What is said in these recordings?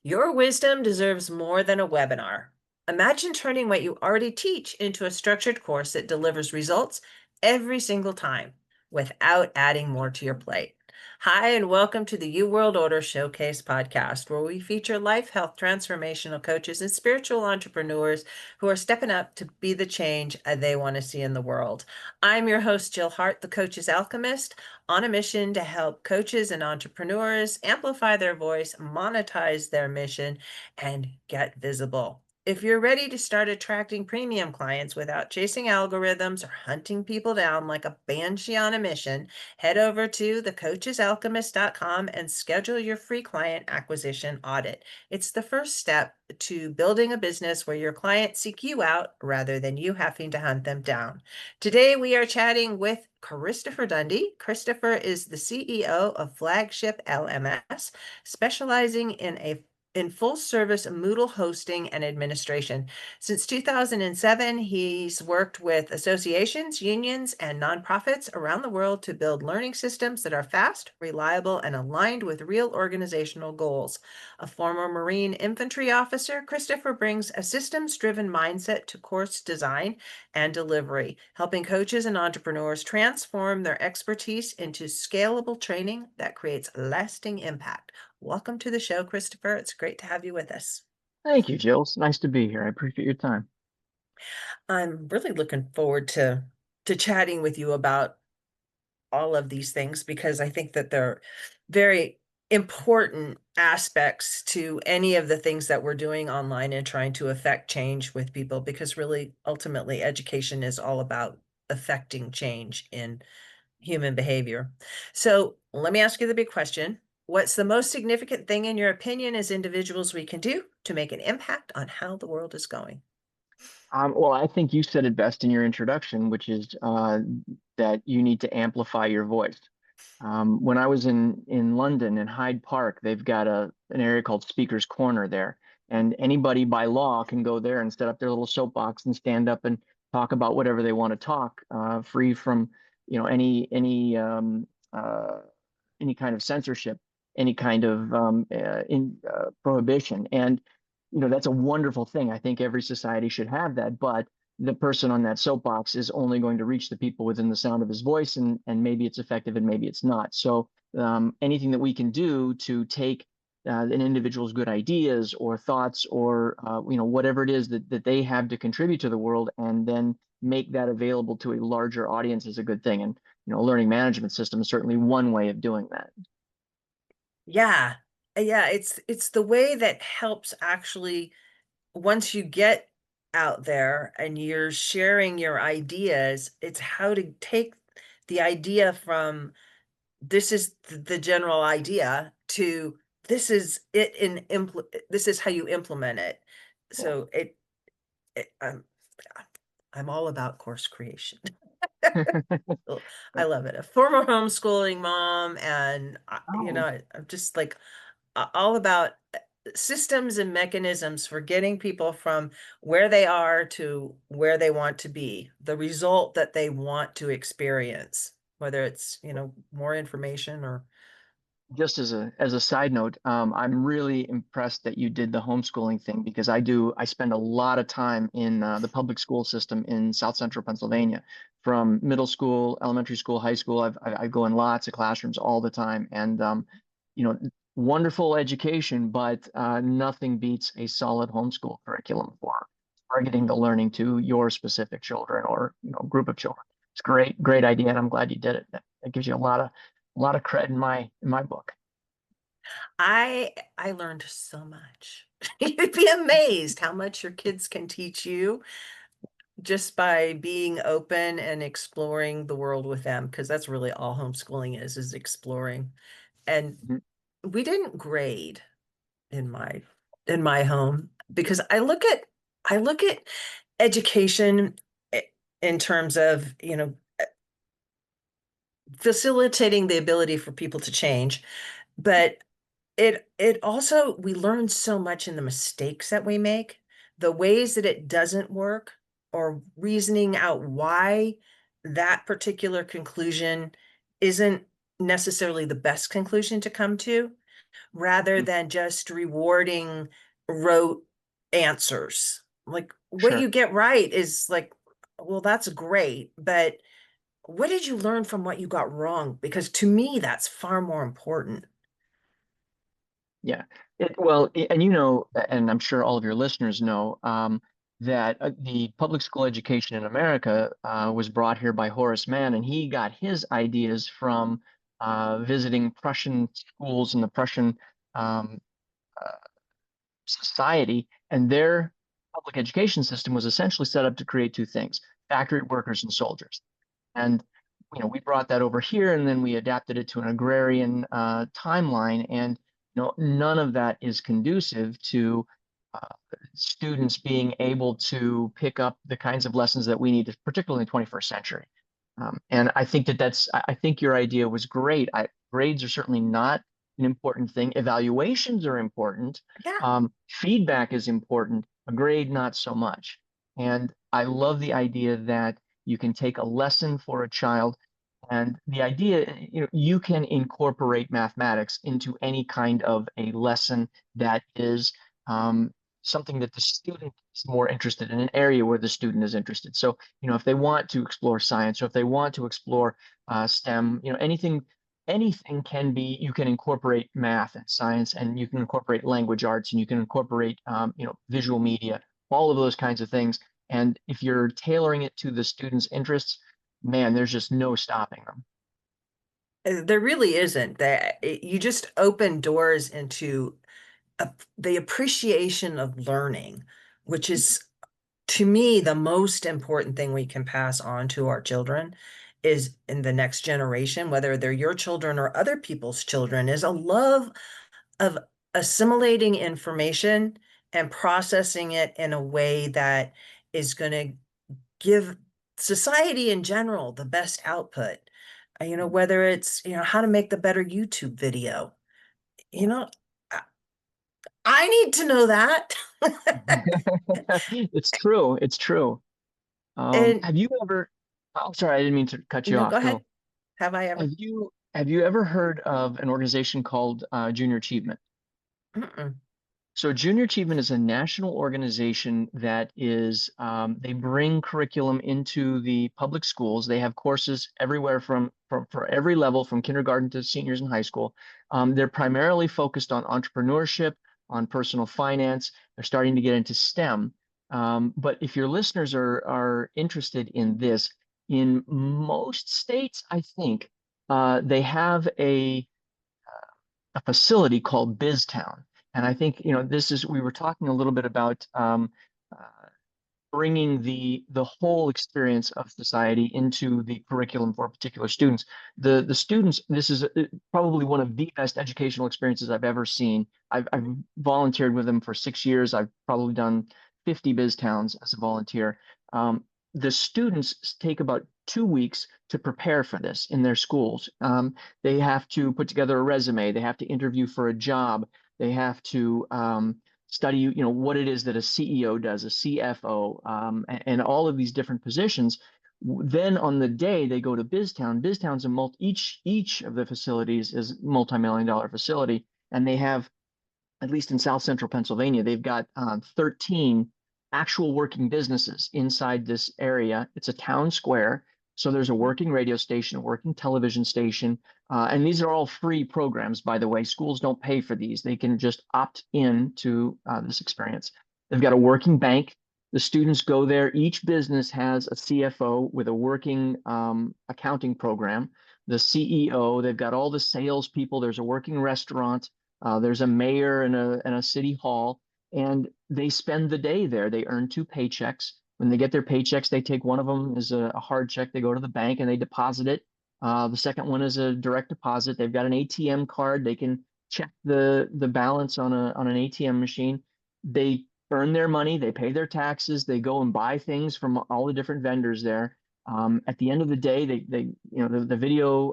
Your wisdom deserves more than a webinar. Imagine turning what you already teach into a structured course that delivers results every single time without adding more to your plate. Hi, and welcome to the U World Order Showcase podcast, where we feature life, health, transformational coaches and spiritual entrepreneurs who are stepping up to be the change they want to see in the world. I'm your host, Jill Hart, the Coach's Alchemist, on a mission to help coaches and entrepreneurs amplify their voice, monetize their mission, and get visible. If you're ready to start attracting premium clients without chasing algorithms or hunting people down like a banshee on a mission, head over to thecoachesalchemist.com and schedule your free client acquisition audit. It's the first step to building a business where your clients seek you out rather than you having to hunt them down. Today, we are chatting with Christopher Dundy. Christopher is the CEO of Flagship LMS, specializing in full service Moodle hosting and administration. Since 2007, he's worked with associations, unions, and nonprofits around the world to build learning systems that are fast, reliable, and aligned with real organizational goals. A former Marine infantry officer, Christopher brings a systems-driven mindset to course design and delivery, helping coaches and entrepreneurs transform their expertise into scalable training that creates lasting impact. Welcome to the show, Christopher. It's great to have you with us. Thank you, Jill. It's nice to be here. I appreciate your time. I'm really looking forward to chatting with you about all of these things because I think that they're very important aspects to any of the things that we're doing online and trying to affect change with people, because really ultimately education is all about affecting change in human behavior. So let me ask you the big question. What's the most significant thing in your opinion as individuals we can do to make an impact on how the world is going? Well, I think you said it best in your introduction, which is that you need to amplify your voice. When I was in London in Hyde Park, they've got an area called Speaker's Corner there, and anybody by law can go there and set up their little soapbox and stand up and talk about whatever they want to talk, free from any kind of censorship, any kind of prohibition. And that's a wonderful thing. I think every society should have that, but the person on that soapbox is only going to reach the people within the sound of his voice, and maybe it's effective and maybe it's not. So anything that we can do to take an individual's good ideas or thoughts or whatever it is that they have to contribute to the world, and then make that available to a larger audience is a good thing. And a learning management system is certainly one way of doing that. Yeah. Yeah, it's the way that helps actually, once you get out there and you're sharing your ideas, it's how to take the idea from this is the general idea to this is it this is how you implement it. Yeah. So it I'm all about course creation. I love it. A former homeschooling mom, and Oh, I'm just like all about systems and mechanisms for getting people from where they are to where they want to be, the result that they want to experience, whether it's, more information or. just as a side note, I'm really impressed that you did the homeschooling thing, because I spend a lot of time in the public school system in South Central Pennsylvania, from middle school, elementary school, high school. I go in lots of classrooms all the time, and you know, wonderful education, but nothing beats a solid homeschool curriculum for targeting the learning to your specific children or group of children. It's great idea, and I'm glad you did it. That gives you a lot of cred in my book. I learned so much. You'd be amazed how much your kids can teach you just by being open and exploring the world with them, because that's really all homeschooling is exploring. And Mhm. we didn't grade in my home, because I look at education in terms of, facilitating the ability for people to change, but it also, we learn so much in the mistakes that we make, the ways that it doesn't work, or reasoning out why that particular conclusion isn't necessarily the best conclusion to come to. rather Mm, than just rewarding rote answers. Like what sure. you get right is like, well, that's great, but what did you learn from what you got wrong? Because to me, that's far more important. Yeah. Well, and you know, and I'm sure all of your listeners know, that the public school education in America was brought here by Horace Mann, and he got his ideas from visiting Prussian schools in the Prussian um, uh, society, and their public education system was essentially set up to create two things: factory workers and soldiers. And we brought that over here, and then we adapted it to an agrarian timeline. And none of that is conducive to uh, students being able to pick up the kinds of lessons that we need, particularly in the 21st century. And I think I think your idea was great. Grades are certainly not an important thing. Evaluations are important. Yeah. Feedback is important. A grade, not so much. And I love the idea that you can take a lesson for a child, and the idea, you can incorporate mathematics into any kind of a lesson that is something that the student is more interested in, an area where the student is interested. So, if they want to explore science, or if they want to explore STEM, anything can be, you can incorporate math and science, and you can incorporate language arts, and you can incorporate, visual media, all of those kinds of things. And if you're tailoring it to the student's interests, man, there's just no stopping them. There really isn't. That you just open doors into the appreciation of learning, which is to me the most important thing we can pass on to our children is in the next generation, whether they're your children or other people's children, is a love of assimilating information and processing it in a way that is going to give society in general the best output. Whether it's, how to make the better YouTube video, you Yeah. know, I I need to know that. It's true. It's true. And Have you ever, oh, sorry, I didn't mean to cut you no, go off. ahead. Go. Have I Have ever? you have you ever heard of an organization called Junior Achievement? Mm-mm. So Junior Achievement is a national organization that is, they bring curriculum into the public schools. They have courses everywhere for every level, from kindergarten to seniors in high school. They're primarily focused on entrepreneurship, on personal finance. They're starting to get into STEM. But if your listeners are interested in this, in most states, I think they have a facility called BizTown. And I think, we were talking a little bit about uh, bringing the whole experience of society into the curriculum for particular students. The students, this is probably one of the best educational experiences I've ever seen. I've volunteered with them for 6 years. I've probably done 50 biz towns as a volunteer. The students take about 2 weeks to prepare for this in their schools. They have to put together a resume. They have to interview for a job. They have to study, what it is that a CEO does, a CFO, and all of these different positions. Then on the day they go to BizTown. BizTown's each of the facilities is multi-million-dollar facility, and they have, at least in South Central Pennsylvania, they've got 13 actual working businesses inside this area. It's a town square. So there's a working radio station, a working television station, and these are all free programs, by the way. Schools don't pay for these. They can just opt in to this experience. They've got a working bank. The students go there. Each business has a CFO with a working accounting program. The CEO, they've got all the salespeople. There's a working restaurant. There's a mayor and a city hall, and they spend the day there. They earn two paychecks. When they get their paychecks, they take one of them as a hard check. They go to the bank and they deposit it. The second one is a direct deposit. They've got an ATM card. They can check the balance on an ATM machine. They earn their money. They pay their taxes. They go and buy things from all the different vendors there. At the end of the day, the video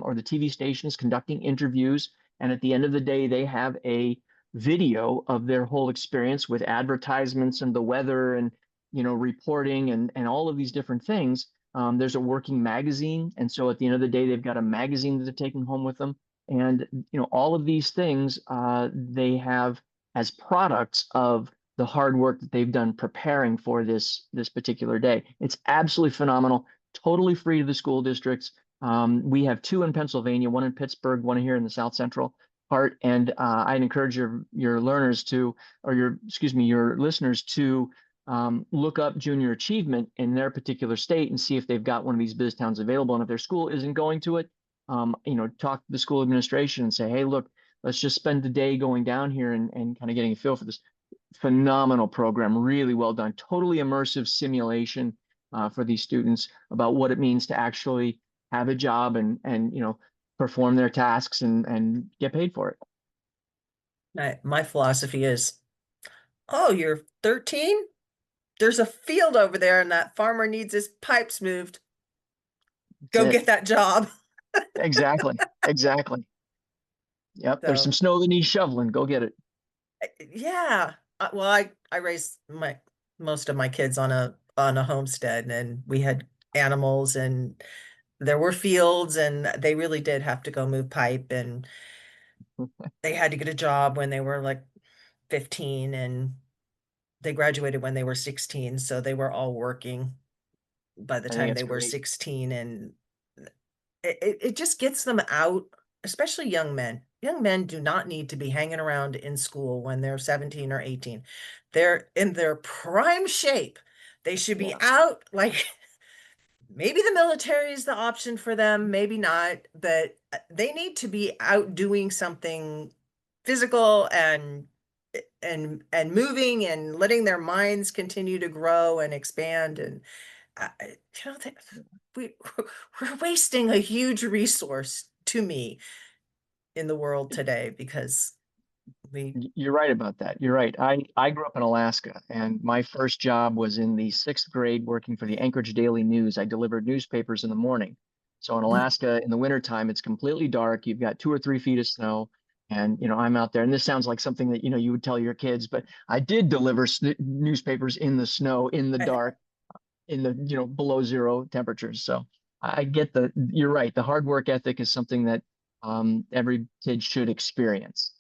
or the TV station is conducting interviews, and at the end of the day, they have a video of their whole experience with advertisements and the weather and reporting and all of these different things. There's a working magazine, and so at the end of the day, they've got a magazine that they're taking home with them. And all of these things they have as products of the hard work that they've done preparing for this particular day. It's absolutely phenomenal, totally free to the school districts. We have two in Pennsylvania, one in Pittsburgh, one here in the South Central part. And I'd encourage your learners to, or your listeners to look up junior achievement in their particular state and see if they've got one of these biz towns available. And if their school isn't going to it, talk to the school administration and say, hey, look, let's just spend the day going down here and kind of getting a feel for this phenomenal program. Really well done. Totally immersive simulation for these students about what it means to actually have a job and perform their tasks and get paid for it. My philosophy is, oh, you're 13? There's a field over there and that farmer needs his pipes moved. Go That's get that job. it. Exactly. Exactly. Yep. There's some So, snow that needs shoveling. Go get it. yeah. Well, I raised most of my kids on a homestead, and we had animals, and there were fields, and they really did have to go move pipe, and they had to get a job when they were like 15, and they graduated when they were 16, so they were all working by the I think time it's they were great. 16, and it just gets them out, especially young men. Young men do not need to be hanging around in school when they're 17 or 18. They're in their prime shape. They should be Yeah. out, like, maybe the military is the option for them, maybe not, but they need to be out doing something physical and moving and letting their minds continue to grow and expand. And you know, we we're wasting a huge resource, to me, in the world today, because we You're right about that. You're right. I grew up in Alaska, and my first job was in the sixth grade working for the Anchorage Daily News. I delivered newspapers in the morning. So in Alaska, in the wintertime, it's completely dark. You've got 2 or 3 feet of snow, and I'm out there. And this sounds like something that you would tell your kids, but I did deliver newspapers in the snow, in the dark, in the below zero temperatures. So I get you're right. The hard work ethic is something that every kid should experience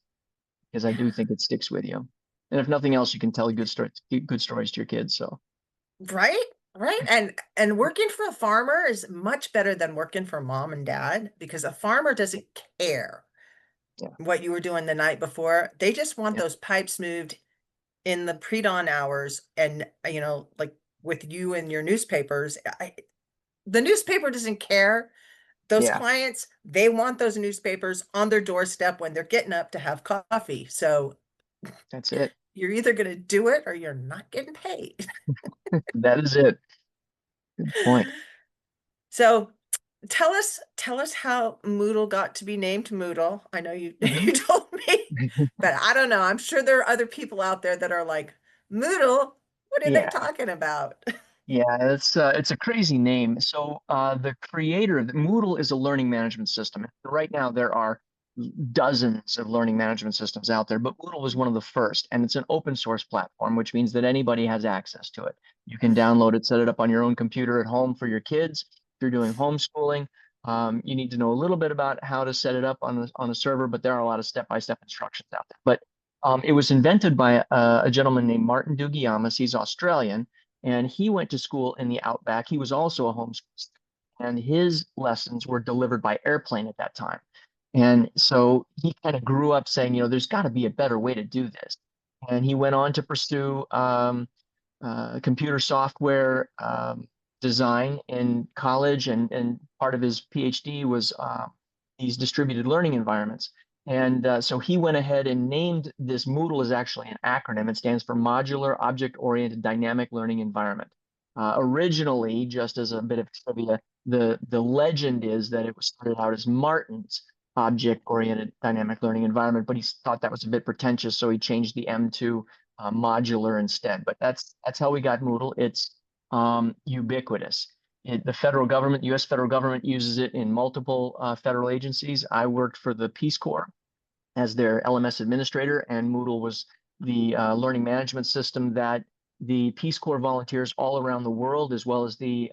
because I do think it sticks with you. And if nothing else, you can tell good stories to your kids. So right, right. And working for a farmer is much better than working for mom and dad, because a farmer doesn't care yeah, what you were doing the night before. They just want yeah, those pipes moved in the pre-dawn hours. And like with you and your newspapers, the newspaper doesn't care. Those yeah, clients, they want those newspapers on their doorstep when they're getting up to have coffee. So that's it. you're either going to do it or you're not getting paid. That is it. Good point. So tell us how Moodle got to be named Moodle. I know you Mhm. you told me, but I don't know. I'm sure there are other people out there that are like, Moodle, what are they Yeah, talking about? yeah, it's a crazy name. So the creator of Moodle is a learning management system. Right now there are dozens of learning management systems out there, but Moodle was one of the first, and it's an open source platform, which means that anybody has access to it. You can download it, set it up on your own computer at home for your kids. If you're doing homeschooling, you need to know a little bit about how to set it up on a server, but there are a lot of step-by-step instructions out there. But it was invented by a gentleman named Martin Dugiamas. He's Australian, and he went to school in the outback. He was also a homeschool student, and his lessons were delivered by airplane at that time. And so he kind of grew up saying, there's got to be a better way to do this. And he went on to pursue computer software design in college, and part of his PhD was these distributed learning environments. And so he went ahead and named this. Moodle is actually an acronym. It stands for Modular Object-Oriented Dynamic Learning Environment. Originally, just as a bit of trivia, the legend is that it was started out as Martin's object-oriented dynamic learning environment, but he thought that was a bit pretentious, so he changed the M to modular instead. But that's how we got Moodle. It's ubiquitous. The federal government, U.S. federal government, uses it in multiple federal agencies. I worked for the Peace Corps as their LMS administrator, and Moodle was the learning management system that the Peace Corps volunteers all around the world, as well as the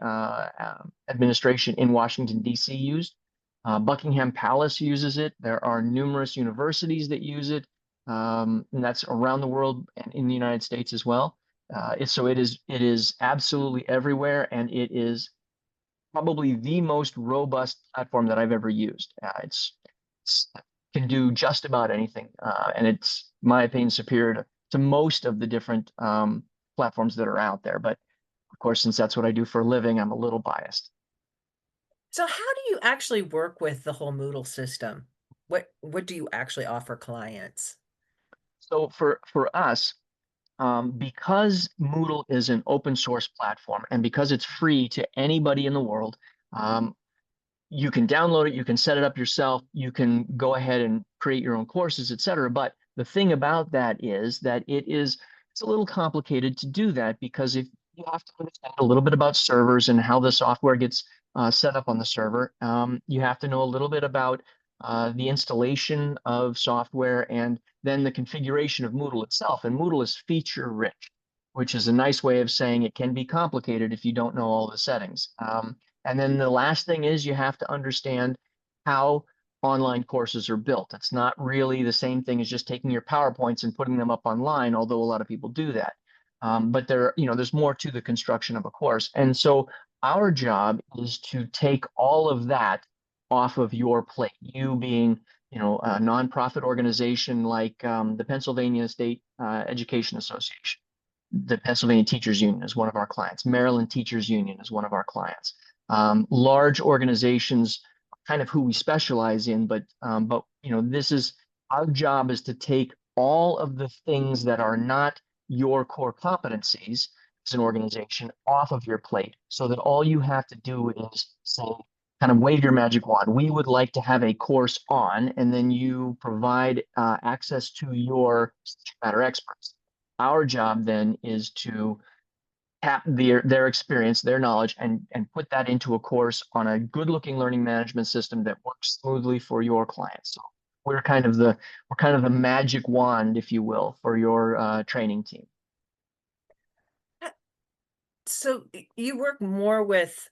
administration in Washington, D.C., used. Buckingham Palace uses it. There are numerous universities that use it, and that's around the world and in the United States as well. So it is absolutely everywhere, and it is probably the most robust platform that I've ever used. It's can do just about anything, and it's, in my opinion, superior to most of the different platforms that are out there. But of course, since that's what I do for a living, I'm a little biased. So how do you actually work with the whole Moodle system? What do you actually offer clients? So for us, because Moodle is an open source platform and because it's free to anybody in the world, um, you can download it, you can set it up yourself, you can go ahead and create your own courses, etc. But the thing about that is that it's a little complicated to do that because if you have to understand a little bit about servers and how the software gets set up on the server, you have to know a little bit about the installation of software and then the configuration of Moodle itself. And Moodle is feature rich, which is a nice way of saying it can be complicated if you don't know all the settings. And then the last thing is you have to understand how online courses are built. It's not really the same thing as just taking your PowerPoints and putting them up online, although a lot of people do that. But there's more to the construction of a course. And so our job is to take all of that off of your plate. You being, a nonprofit organization like the Pennsylvania State Education Association. The Pennsylvania Teachers Union is one of our clients. Maryland Teachers Union is one of our clients. Large organizations, kind of who we specialize in, but this is our job is to take all of the things that are not your core competencies as an organization off of your plate, so that all you have to do is say, kind of wave your magic wand. We would like to have a course on, and then you provide access to your subject matter experts. Our job then is to tap their experience, their knowledge, and put that into a course on a good-looking learning management system that works smoothly for your clients. So we're kind of the magic wand, if you will, for your training team. So you work more with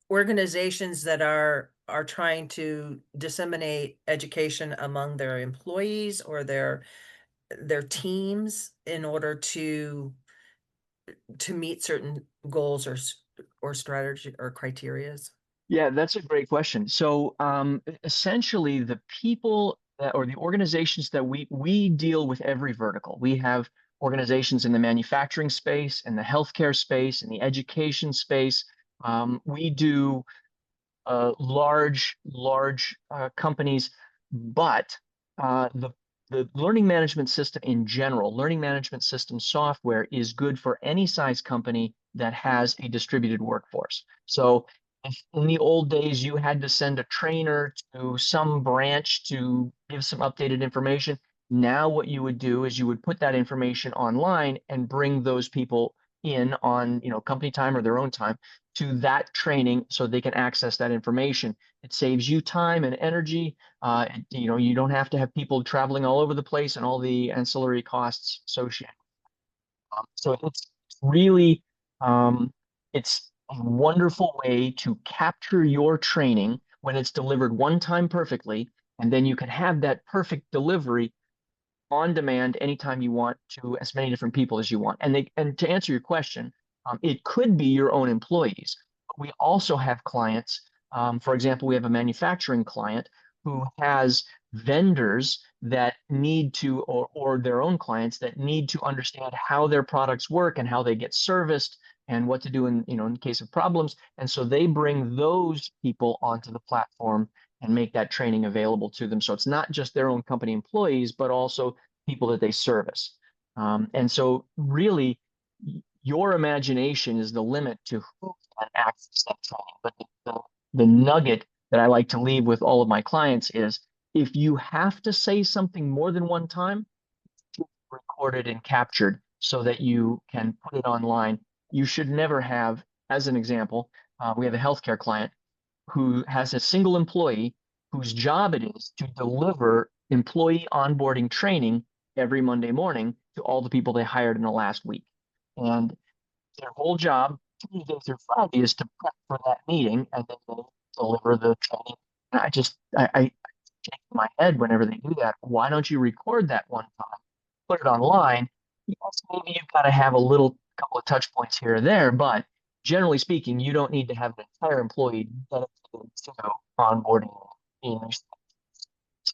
organizations that are trying to disseminate education among their employees or their teams in order to meet certain goals or strategy or criterias. Yeah, that's a great question. So essentially, the people that, or the organizations that we deal with every vertical. We have organizations in the manufacturing space, in the healthcare space, in the education space. We do large companies, but the learning management system in general, learning management system software is good for any size company that has a distributed workforce. So if in the old days you had to send a trainer to some branch to give some updated information, now what you would do is you would put that information online and bring those people in on, company time or their own time to that training so they can access that information. It saves you time and energy. You don't have to have people traveling all over the place and all the ancillary costs associated. So it's really, it's a wonderful way to capture your training when it's delivered one time perfectly, and then you can have that perfect delivery on demand anytime you want to as many different people as you want. And to answer your question, it could be your own employees. We also have clients. For example, we have a manufacturing client who has vendors that need to, or their own clients that need to understand how their products work and how they get serviced and what to do in case of problems. And so they bring those people onto the platform and make that training available to them. So it's not just their own company employees, but also people that they service. And so really, your imagination is the limit to who can access that training. But the nugget that I like to leave with all of my clients is if you have to say something more than one time, recorded and captured so that you can put it online. You should never have, as an example, we have a healthcare client who has a single employee whose job it is to deliver employee onboarding training every Monday morning to all the people they hired in the last week. And their whole job Tuesday through Friday is to prep for that meeting and then they deliver the training. And I shake my head whenever they do that. Why don't you record that one time, put it online? Yes, maybe you've got to have a little couple of touch points here or there, but generally speaking, you don't need to have an entire employee dedicated to onboarding. Seems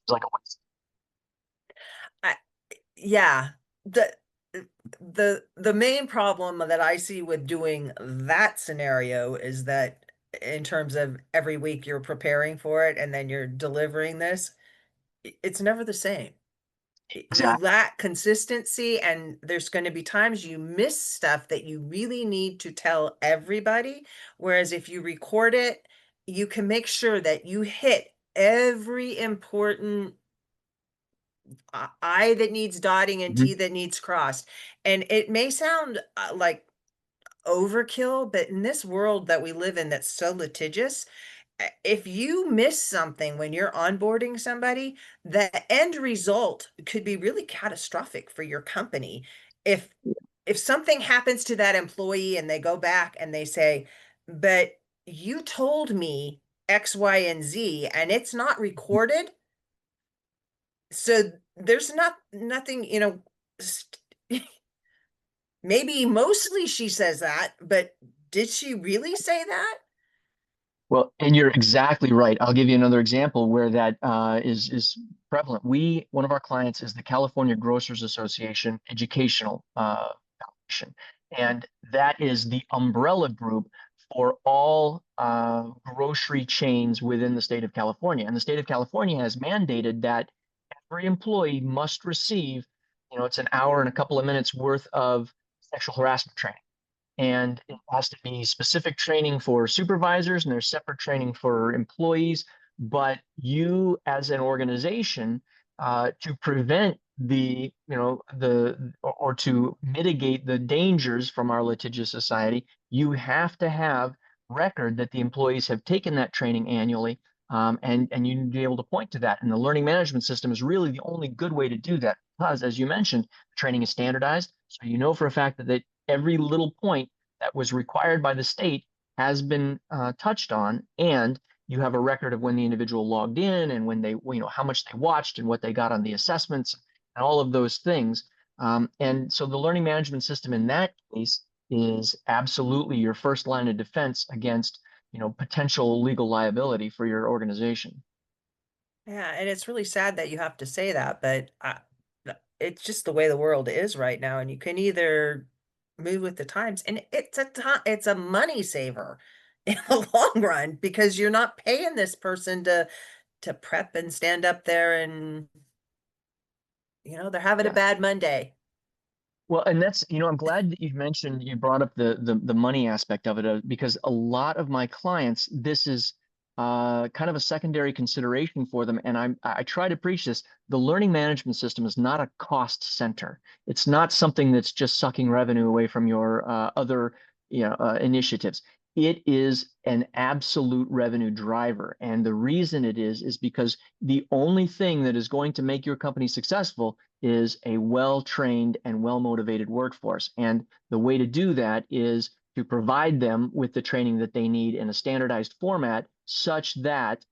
like a waste. I, yeah, the the main problem that I see with doing that scenario is that in terms of every week you're preparing for it and then you're delivering this, it's never the same. You Exactly. lack consistency, and there's going to be times you miss stuff that you really need to tell everybody. Whereas if you record it, you can make sure that you hit every important I that needs dotting and Mhm. T that needs crossed. And it may sound like overkill, but in this world that we live in that's so litigious, if you miss something when you're onboarding somebody, the end result could be really catastrophic for your company. If if something happens to that employee and they go back and they say, "But you told me X, Y, and Z, and it's not recorded," so there's nothing, st maybe mostly she says that, but did she really say that? Well, and you're exactly right. I'll give you another example where that is prevalent. One of our clients is the California Grocers Association Educational Foundation, and that is the umbrella group for all grocery chains within the state of California. And the state of California has mandated that every employee must receive, it's an hour and a couple of minutes worth of sexual harassment training, and it has to be specific training for supervisors and there's separate training for employees. But you, as an organization, to prevent or to mitigate the dangers from our litigious society, you have to have record that the employees have taken that training annually. And you need to be able to point to that. And the learning management system is really the only good way to do that because, as you mentioned, training is standardized. So you know for a fact that every little point that was required by the state has been touched on, and you have a record of when the individual logged in and when they, how much they watched and what they got on the assessments and all of those things. And so the learning management system in that case is absolutely your first line of defense against, potential legal liability for your organization. Yeah, and it's really sad that you have to say that, but it's just the way the world is right now, and you can either move with the times, and it's a money saver in the long run because you're not paying this person to prep and stand up there and they're having a Yeah. bad Monday. Well, and that's, I'm glad that you brought up the money aspect of it, because a lot of my clients, this is kind of a secondary consideration for them. And I try to preach this. The learning management system is not a cost center. It's not something that's just sucking revenue away from your other, initiatives. It is an absolute revenue driver. And the reason it is because the only thing that is going to make your company successful is a well-trained and well-motivated workforce. And the way to do that is to provide them with the training that they need in a standardized format such that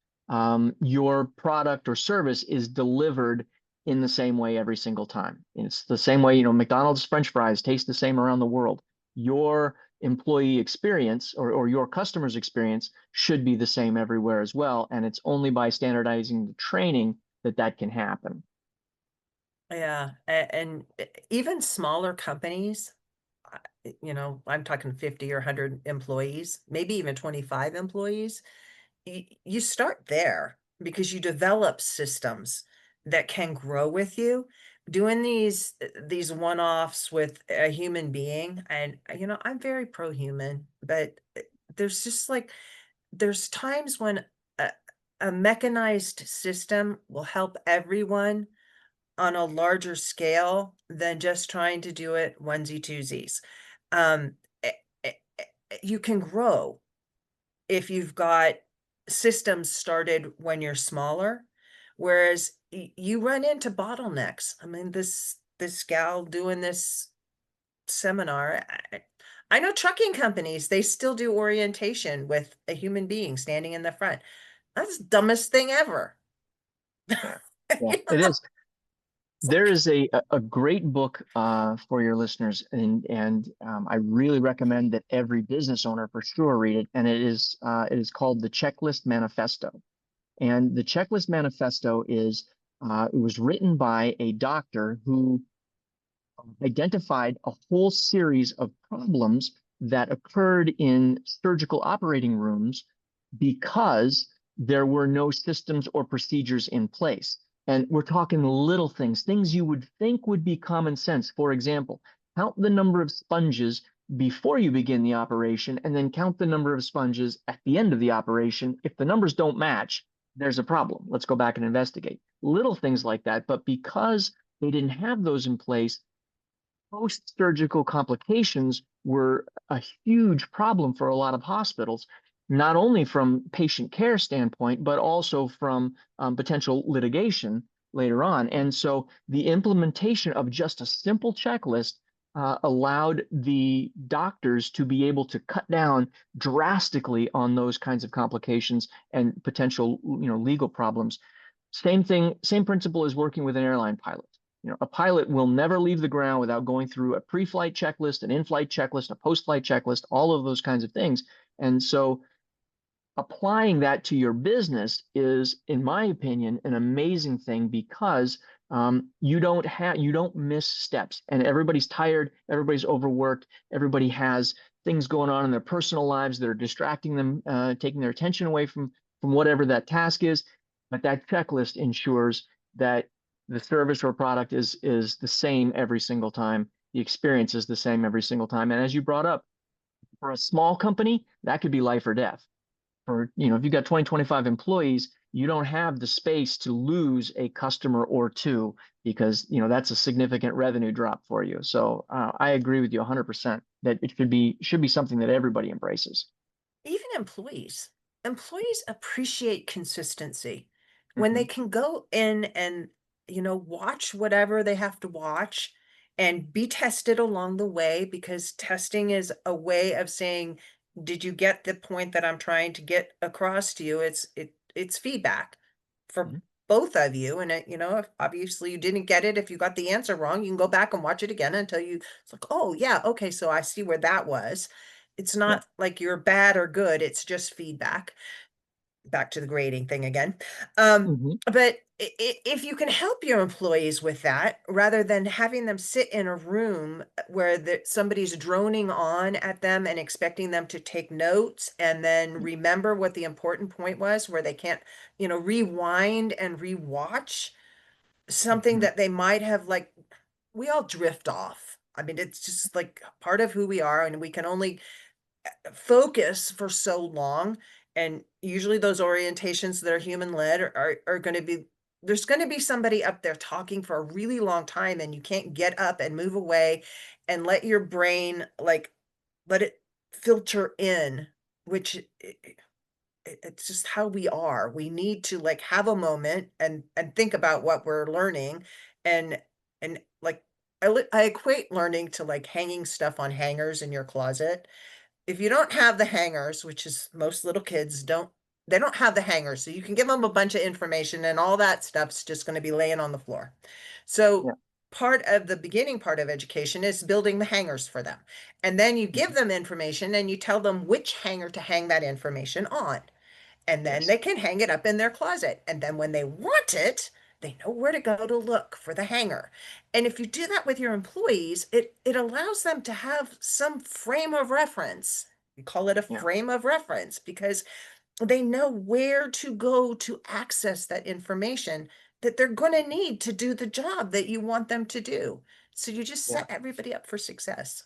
your product or service is delivered in the same way every single time. It's the same way, McDonald's French fries taste the same around the world. Your employee experience or your customer's experience should be the same everywhere as well. And it's only by standardizing the training that that can happen. Yeah, and even smaller companies, I'm talking 50 or 100 employees, maybe even 25 employees. You start there because you develop systems that can grow with you. Doing these one-offs with a human being, and I'm very pro-human, but there's just like there's times when a, a mechanized system will help everyone on a larger scale than just trying to do it onesie twosies. Um, eh, eh, you can grow if you've got systems started when you're smaller, whereas you run into bottlenecks. I mean, this gal doing this seminar, I know trucking companies, they still do orientation with a human being standing in the front. That's the dumbest thing ever. Yeah, yeah, it is. It's There like, is a great book for your listeners, and I really recommend that every business owner for sure read it. And it is called the Checklist Manifesto. And the Checklist Manifesto is it was written by a doctor who identified a whole series of problems that occurred in surgical operating rooms because there were no systems or procedures in place. And we're talking little things, things you would think would be common sense. For example, count the number of sponges before you begin the operation, and then count the number of sponges at the end of the operation. If the numbers don't match, there's a problem. Let's go back and investigate. Little things like that. But because they didn't have those in place, post-surgical complications were a huge problem for a lot of hospitals, not only from patient care standpoint, but also from potential litigation later on. And so the implementation of just a simple checklist allowed the doctors to be able to cut down drastically on those kinds of complications and potential, legal problems. Same thing, same principle is working with an airline pilot. A pilot will never leave the ground without going through a pre-flight checklist, an in-flight checklist, a post-flight checklist, all of those kinds of things. And so applying that to your business is, in my opinion, an amazing thing because you don't miss steps, and everybody's tired, everybody's overworked, everybody has things going on in their personal lives that are distracting them, taking their attention away from whatever that task is. But that checklist ensures that the service or product is the same every single time. The experience is the same every single time. And as you brought up, for a small company, that could be life or death. For, if you've got 20, 25 employees, you don't have the space to lose a customer or two because, that's a significant revenue drop for you. So I agree with you 100% that it should be something that everybody embraces. even employees appreciate consistency when they Hmm. can go in and, watch whatever they have to watch and be tested along the way, because testing is a way of saying, did you get the point that I'm trying to get across to you? It's feedback for Hmm. both of you. And if obviously you didn't get it, if you got the answer wrong, you can go back and watch it again until it's like, oh yeah, okay, so I see where that was. It's Yeah. not like you're bad or good, it's just feedback. Back to the grading thing again. Hmm. But if you can help your employees with that, rather than having them sit in a room where somebody's droning on at them and expecting them to take notes and then remember what the important point was, where they can't, rewind and rewatch something Hmm. that they might have, like, we all drift off. I mean, it's just like part of who we are, and we can only focus for so long. And usually those orientations that are human led are going to be, there's going to be somebody up there talking for a really long time, and you can't get up and move away and let your brain, like, let it filter in, which it's just how we are. We need to, like, have a moment and think about what we're learning. And like, I equate learning to like hanging stuff on hangers in your closet. If you don't have the hangers, which is most little kids don't, they don't have the hangers. So you can give them a bunch of information and all that stuff's just going to be laying on the floor. So Yeah. part of the beginning part of education is building the hangers for them. And then you give Hmm. them information and you tell them which hanger to hang that information on. And then Yes. they can hang it up in their closet. And then when they want it, they know where to go to look for the hanger. And if you do that with your employees, it allows them to have some frame of reference. We call it a Yeah. frame of reference because they know where to go to access that information that they're going to need to do the job that you want them to do. So you just Yeah. set everybody up for success.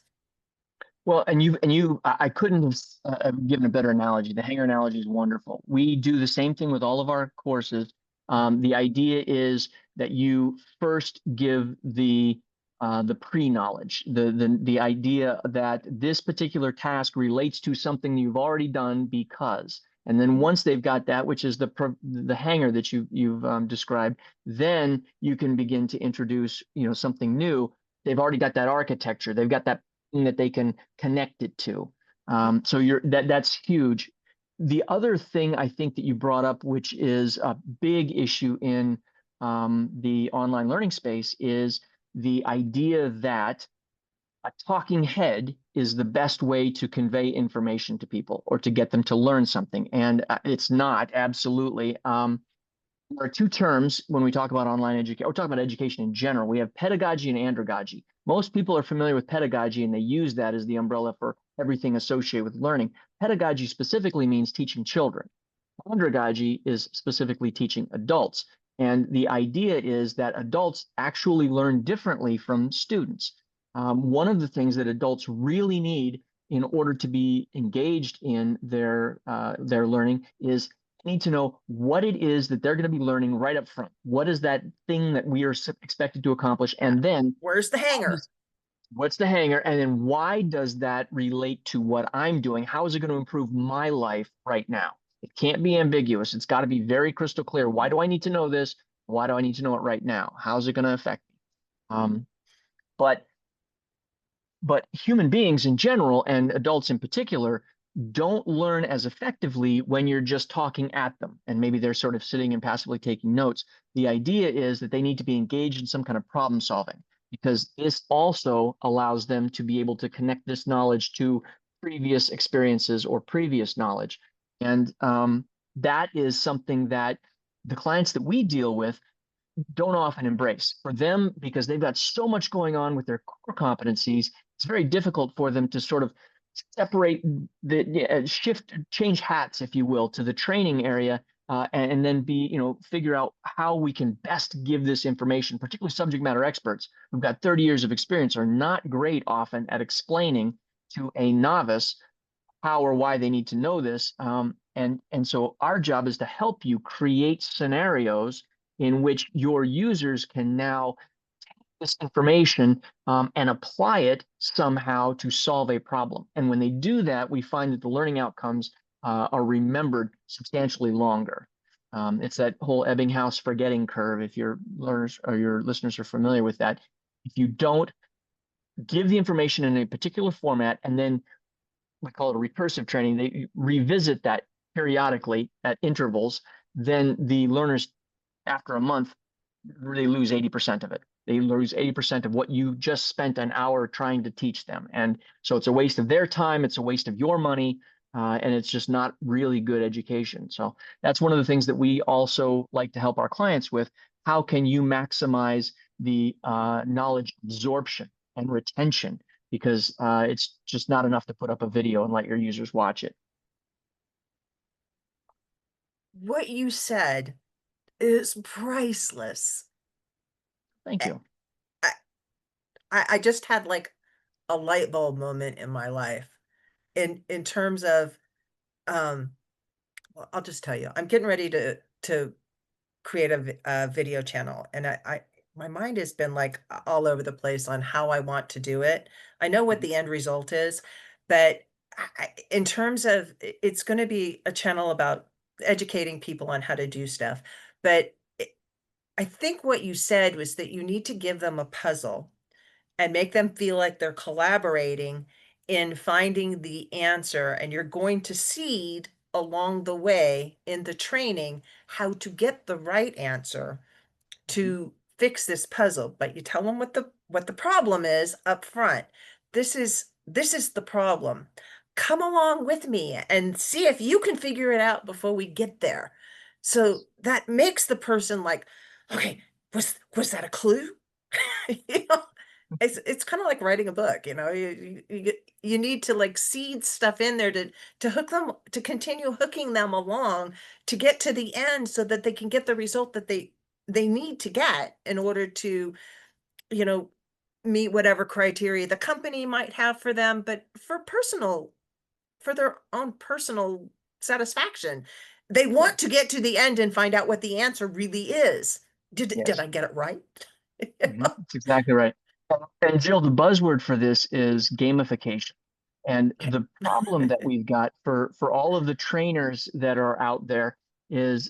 Well, I couldn't have given a better analogy. The hanger analogy is wonderful. We do the same thing with all of our courses. The idea is that you first give the pre-knowledge, the idea that this particular task relates to something you've already done because, and then Mhm. once they've got that, which is the hanger that you've described, then you can begin to introduce something new. They've already got that architecture. They've got that thing that they can connect it to. So that's huge. The other thing I think that you brought up, which is a big issue in the online learning space, is the idea that a talking head is the best way to convey information to people or to get them to learn something. And it's not, absolutely. There are two terms when we talk about online education, or talk about education in general. We have pedagogy and andragogy. Most people are familiar with pedagogy and they use that as the umbrella for everything associated with learning. Pedagogy specifically means teaching children. Andragogy is specifically teaching adults. And the idea is that adults actually learn differently from students. One of the things that adults really need in order to be engaged in their learning is need to know what it is that they're going to be learning right up front. What is that thing that we are expected to accomplish? And then Where's the hanger? What's the hanger? And then why does that relate to what I'm doing? How is it going to improve my life right now? It can't be ambiguous. It's got to be very crystal clear. Why do I need to know this? Why do I need to know it right now? How's it going to affect me? But human beings in general, and adults in particular, don't learn as effectively when you're just talking at them and maybe they're sort of sitting and passively taking notes. The idea is that they need to be engaged in some kind of problem solving, because this also allows them to be able to connect this knowledge to previous experiences or previous knowledge. And that is something that the clients that we deal with don't often embrace. For them, because they've got so much going on with their core competencies, it's very difficult for them to sort of separate change hats, if you will, to the training area, and then figure out how we can best give this information. Particularly subject matter experts who've got 30 years of experience are not great often at explaining to a novice how or why they need to know this. And so our job is to help you create scenarios in which your users can now take this information and apply it somehow to solve a problem. And when they do that, we find that the learning outcomes are remembered substantially longer. It's that whole Ebbinghaus forgetting curve, if your learners or your listeners are familiar with that. If you don't give the information in a particular format and then we call it a recursive training, they revisit that periodically at intervals, then the learners, after a month, they lose 80% of it. They lose 80% of what you just spent an hour trying to teach them. And so it's a waste of their time, it's a waste of your money, and it's just not really good education. So that's one of the things that we also like to help our clients with. How can you maximize the knowledge absorption and retention? Because it's just not enough to put up a video and let your users watch it. What you said is priceless. Thank you. I just had like a light bulb moment in my life in terms of well, I'll just tell you, I'm getting ready to create a video channel, and I my mind has been like all over the place on how I want to do it. I know what the end result is, but in terms of it's going to be a channel about educating people on how to do stuff. But I think what you said was that you need to give them a puzzle and make them feel like they're collaborating in finding the answer. And you're going to seed along the way in the training how to get the right answer to fix this puzzle. But you tell them what the problem is up front. This is the problem. Come along with me and see if you can figure it out before we get there. So that makes the person like, okay, was that a clue? You know, it's kind of like writing a book, you know, you need to like seed stuff in there to hook them, to continue hooking them along to get to the end so that they can get the result that they need to get in order to, you know, meet whatever criteria the company might have for them, but for their own personal satisfaction. They want to get to the end and find out what the answer really is. Did Yes. I get it right? That's exactly right. And Jill, the buzzword for this is gamification. And Okay. the problem that we've got for all of the trainers that are out there is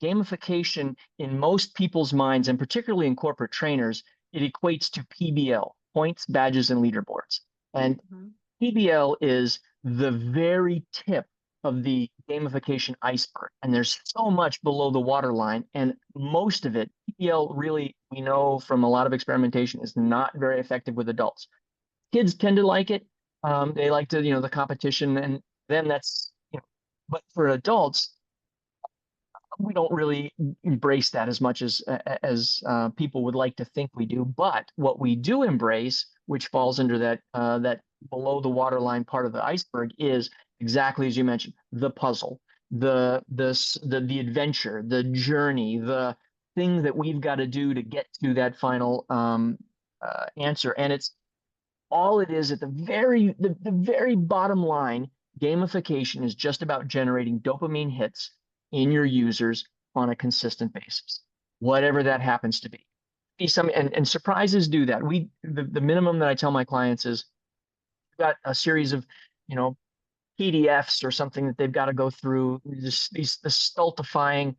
gamification in most people's minds, and particularly in corporate trainers, it equates to PBL, points, badges, and leaderboards. And Mhm. PBL is the very tip of the gamification iceberg. And there's so much below the waterline. And most of it, PBL really, we know from a lot of experimentation, is not very effective with adults. Kids tend to like it. They like to, the competition, and then that's, but for adults, we don't really embrace that as much as people would like to think we do. But what we do embrace, which falls under that below the waterline part of the iceberg, is exactly as you mentioned: the puzzle, the adventure, the journey, the thing that we've got to do to get to that final answer. And it's all it is at the very bottom line. Gamification is just about generating dopamine hits in your users on a consistent basis, whatever that happens to be. And surprises do that. The minimum that I tell my clients is, got a series of, you know, PDFs or something that they've got to go through, these the stultifying,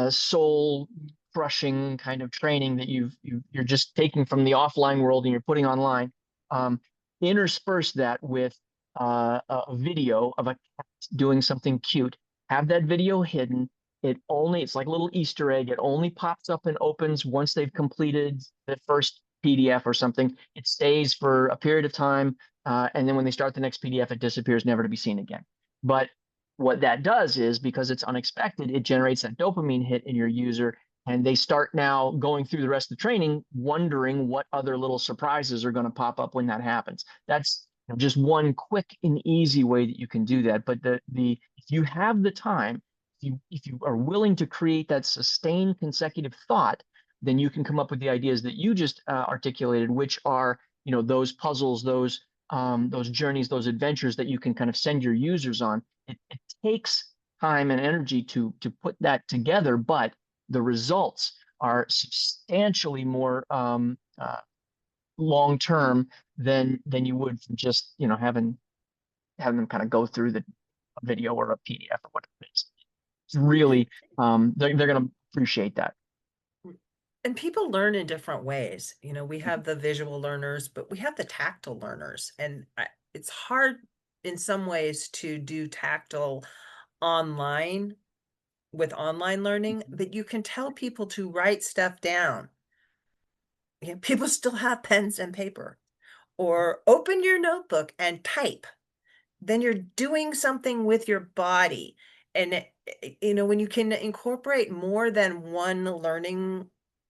soul crushing kind of training that you're just taking from the offline world and you're putting online. Um, Intersperse that with a video of a cat doing something cute. Have that video hidden. It's like a little Easter egg. It only pops up and opens once they've completed the first PDF or something. It stays for a period of time, and then when they start the next PDF, it disappears, never to be seen again. But what that does is, because it's unexpected, it generates that dopamine hit in your user, and they start now going through the rest of the training, wondering what other little surprises are going to pop up when that happens. That's just one quick and easy way that you can do that. But if you have the time, if you are willing to create that sustained consecutive thought, then you can come up with the ideas that you just articulated, which are, those puzzles, those journeys, those adventures that you can kind of send your users on. It takes time and energy to put that together, but the results are substantially more long term than you would from just having them kind of go through the video or a PDF or whatever it is. It's really they're going to appreciate that. And people learn in different ways. We have the visual learners, but we have the tactile learners. And it's hard in some ways to do tactile online with online learning, but you can tell people to write stuff down. People still have pens and paper, or open your notebook and type. Then you're doing something with your body. And when you can incorporate more than one learning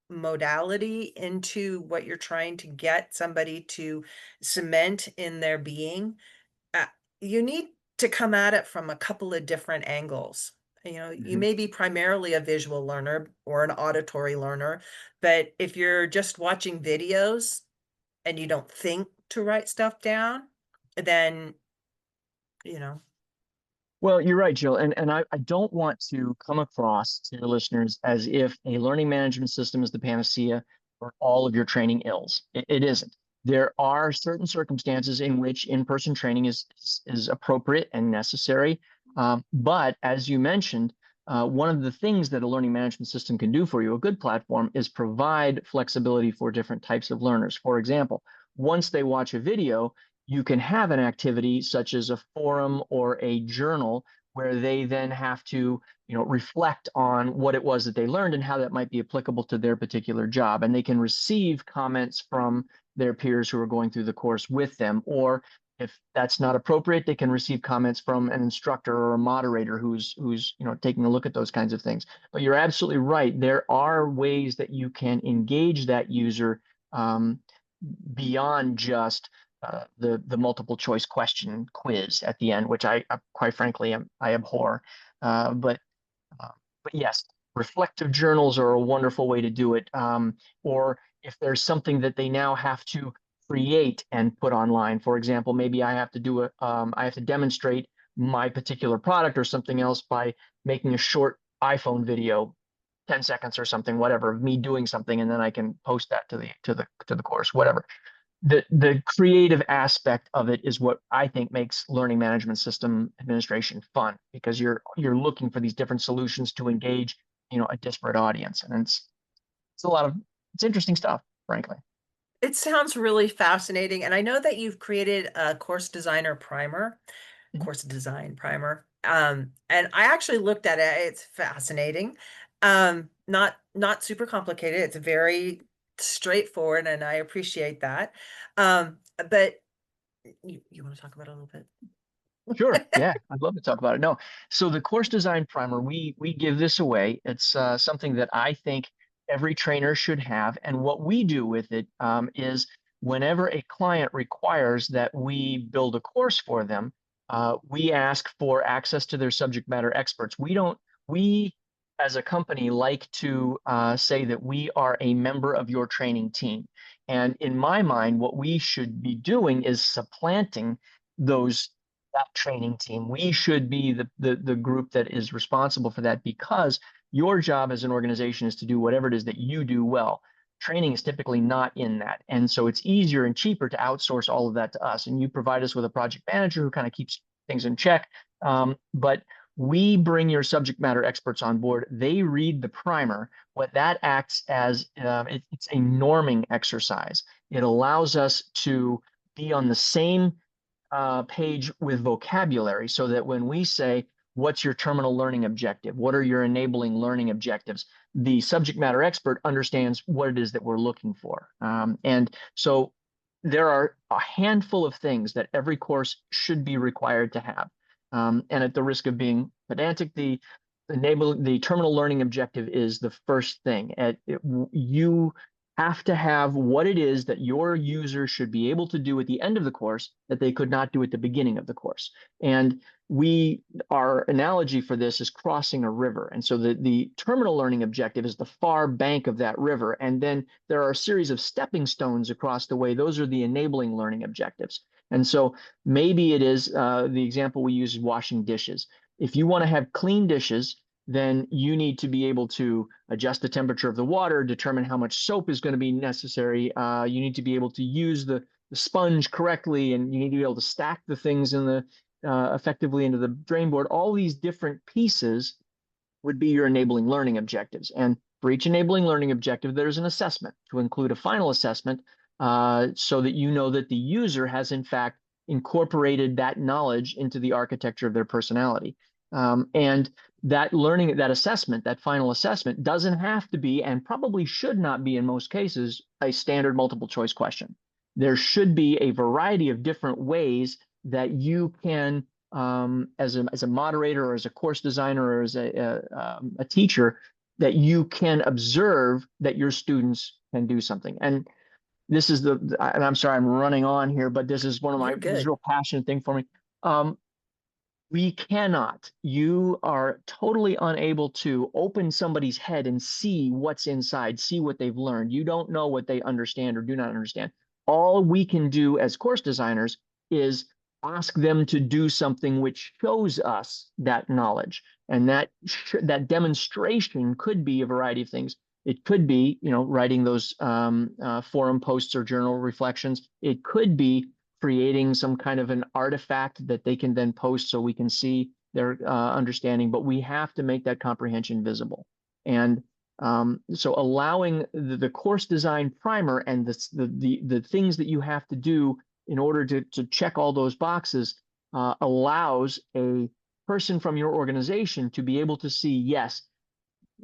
modality into what you're trying to get somebody to cement in their being, uh, you need to come at it from a couple of different angles. You Mhm. may be primarily a visual learner or an auditory learner, but if you're just watching videos and you don't think to write stuff down, then, you know, Well, you're right, Jill. And I don't want to come across to your listeners as if a learning management system is the panacea for all of your training ills. It isn't. There are certain circumstances in which in-person training is appropriate and necessary. But as you mentioned, one of the things that a learning management system can do for you, a good platform, is provide flexibility for different types of learners. For example, once they watch a video, you can have an activity such as a forum or a journal where they then have to reflect on what it was that they learned and how that might be applicable to their particular job, and they can receive comments from their peers who are going through the course with them. Or if that's not appropriate, they can receive comments from an instructor or a moderator who's taking a look at those kinds of things. But you're absolutely right, there are ways that you can engage that user beyond just the multiple choice question quiz at the end, which I quite frankly I abhor. But but yes, reflective journals are a wonderful way to do it. Or if there's something that they now have to create and put online, for example, maybe I have to demonstrate my particular product or something else by making a short iPhone video, 10 seconds or something, whatever, of me doing something, and then I can post that to the course, whatever. The creative aspect of it is what I think makes learning management system administration fun, because you're looking for these different solutions to engage a disparate audience, and it's interesting stuff, frankly. It sounds really fascinating. And I know that you've created a Mhm. course design primer. And I actually looked at it. It's fascinating. Not super complicated. It's very straightforward, and I appreciate that. But you want to talk about it a little bit? Sure. Yeah, I'd love to talk about it. No, so the course design primer, we give this away. It's something that I think every trainer should have. And what we do with it is whenever a client requires that we build a course for them, we ask for access to their subject matter experts. We as a company like to say that we are a member of your training team. And in my mind, what we should be doing is supplanting those that training team. We should be the group that is responsible for that because your job as an organization is to do whatever it is that you do well. Training is typically not in that. And so it's easier and cheaper to outsource all of that to us. And you provide us with a project manager who kind of keeps things in check. But we bring your subject matter experts on board. They read the primer. What that acts as, it's a norming exercise. It allows us to be on the same page with vocabulary so that when we say, what's your terminal learning objective? What are your enabling learning objectives? The subject matter expert understands what it is that we're looking for. And so there are a handful of things that every course should be required to have. And at the risk of being pedantic, the terminal learning objective is the first thing. You have to have what it is that your user should be able to do at the end of the course that they could not do at the beginning of the course. And our analogy for this is crossing a river. And so the terminal learning objective is the far bank of that river. And then there are a series of stepping stones across the way. Those are the enabling learning objectives. And so maybe it is the example we use is washing dishes. If you want to have clean dishes, then you need to be able to adjust the temperature of the water, determine how much soap is going to be necessary. You need to be able to use the sponge correctly, and you need to be able to stack the things in the effectively into the drain board. All these different pieces would be your enabling learning objectives. And for each enabling learning objective, there's an assessment to include a final assessment so that you know that the user has, in fact, incorporated that knowledge into the architecture of their personality. And that learning, that assessment, that final assessment doesn't have to be, and probably should not be in most cases, a standard multiple choice question. There should be a variety of different ways that you can as a moderator or as a course designer or as a teacher that you can observe that your students can do something. And this is and I'm sorry I'm running on here, but this is You're this is a good. real passionate thing for me. We cannot, you are totally unable to open somebody's head and see what's inside, see what they've learned. You don't know what they understand or do not understand. All we can do as course designers is ask them to do something which shows us that knowledge. And that demonstration could be a variety of things. It could be, writing those forum posts or journal reflections. It could be creating some kind of an artifact that they can then post so we can see their understanding, but we have to make that comprehension visible. And so allowing the course design primer and the things that you have to do in order to check all those boxes allows a person from your organization to be able to see, yes,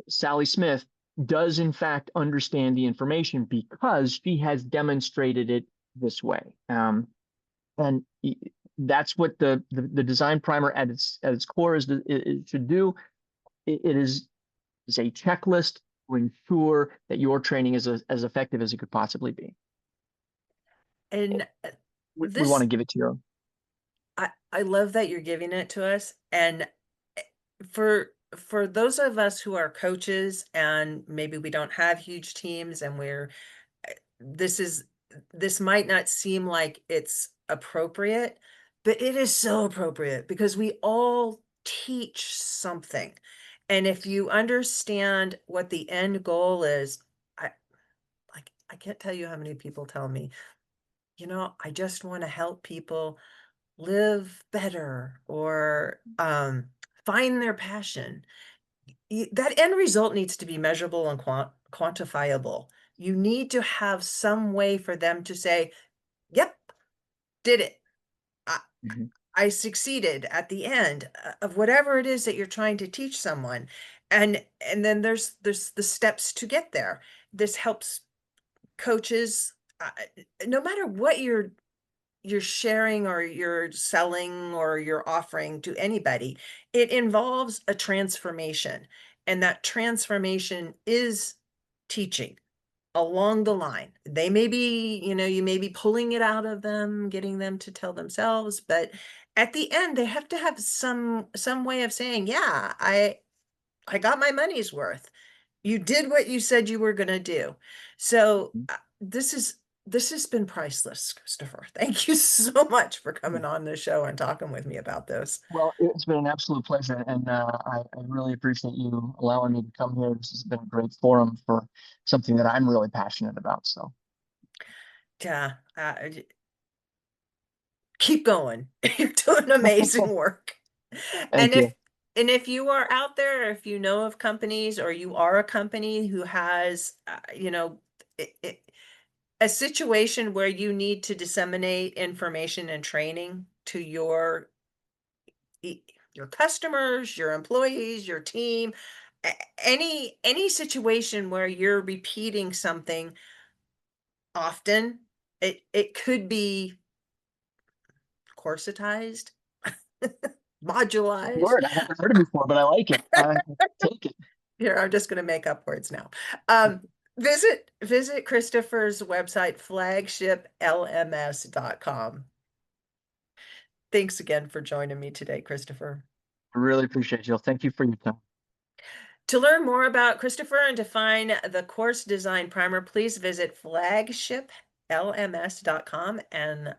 Sally Smith does in fact understand the information because she has demonstrated it this way. And that's what the design primer at its core it should do. It is a checklist to ensure that your training is as effective as it could possibly be. And We want this, to give it to you. I love that you're giving it to us. And for those of us who are coaches and maybe we don't have huge teams and this is this might not seem like it's appropriate, but it is so appropriate because we all teach something. And if you understand what the end goal is, I I can't tell you how many people tell me, I just want to help people live better or find their passion. That end result needs to be measurable and quantifiable. You need to have some way for them to say, yep, did it. I, Mhm. I succeeded at the end of whatever it is that you're trying to teach someone. And then there's the steps to get there. This helps coaches, no matter what you're sharing or you're selling or you're offering to anybody, it involves a transformation. And that transformation is teaching along the line. They may be, you may be pulling it out of them, getting them to tell themselves, but at the end, they have to have some way of saying, yeah, I got my money's worth. You did what you said you were going to do. So this has been priceless, Christopher. Thank you so much for coming on the show and talking with me about this. Well, it's been an absolute pleasure, and I really appreciate you allowing me to come here. This has been a great forum for something that I'm really passionate about. So, Yeah, keep going. You're doing amazing work. thank And you. if you are out there, if you know of companies or you are a company who has, a situation where you need to disseminate information and training to your customers, your employees, your team, any situation where you're repeating something often, it could be corsetized, modularized. Word, I haven't heard it before, but I like it. Take it. Here, I'm just going to make up words now. Um, visit Christopher's website, flagshiplms.com. Thanks again for joining me today, Christopher. I really appreciate you. Thank you for your time. To learn more about Christopher and to find the course design primer, please visit flagshiplms.com, and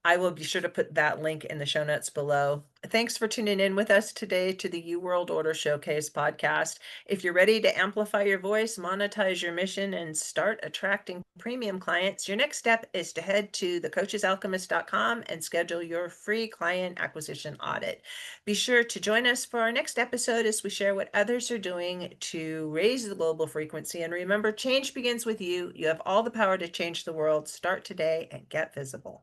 I will be sure to put that link in the show notes below. Thanks for tuning in with us today to the U World Order Showcase podcast. If you're ready to amplify your voice, monetize your mission, and start attracting premium clients, your next step is to head to thecoachesalchemist.com and schedule your free client acquisition audit. Be sure to join us for our next episode as we share what others are doing to raise the global frequency. And remember, change begins with you. You have all the power to change the world. Start today and get visible.